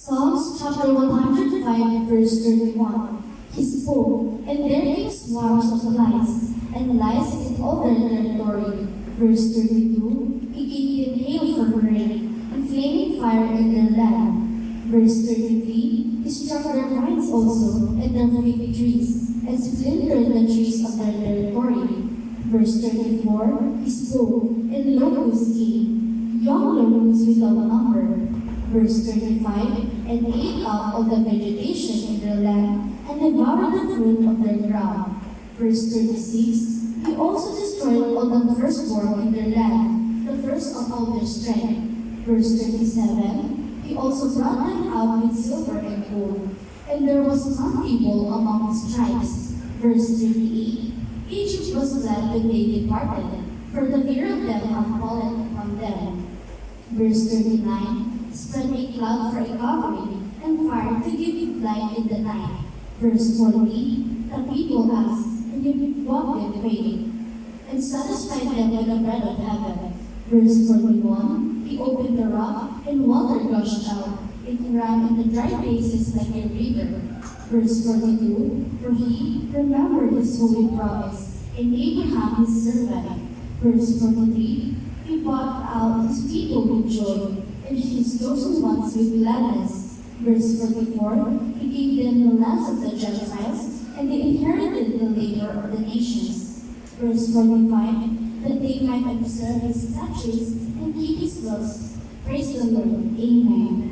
Psalms chapter 105, verse 31. He spoke, and there came swarms of lice, and lice in all their territory. Verse 32. He gave them hail from rain, and flaming fire in their land. Verse 33. He struck their vines also, and their fig trees, and splintered the trees of their territory. Verse 34. He spoke, and locusts came, young locusts without number. Verse 35, and ate up all the vegetation in their land, and devoured the fruit of their ground. Verse 36, he also destroyed all the firstborn in their land, the first of all their strength. Verse 37, he also brought them out with silver and gold, and there was none feeble among his tribes. Verse 38, Egypt was glad when they departed, for the fear of them had fallen upon them. Verse 39, spread a cloud for a covering, and fire to give it light in the night. Verse 40, the people asked, and you brought them praying, and satisfied them with the bread of heaven. Verse 41, he opened the rock, and water gushed out. It ran in the dry places like a river. Verse 42, for he remembered his holy promise, and Abraham his servant. Verse 43, he brought out his people with joy, and his chosen ones with gladness. Verse 44, he gave them the lands of the Gentiles, and they inherited the labor of the nations. Verse 45, that they might observe his statutes and keep his laws. Praise the Lord. Amen.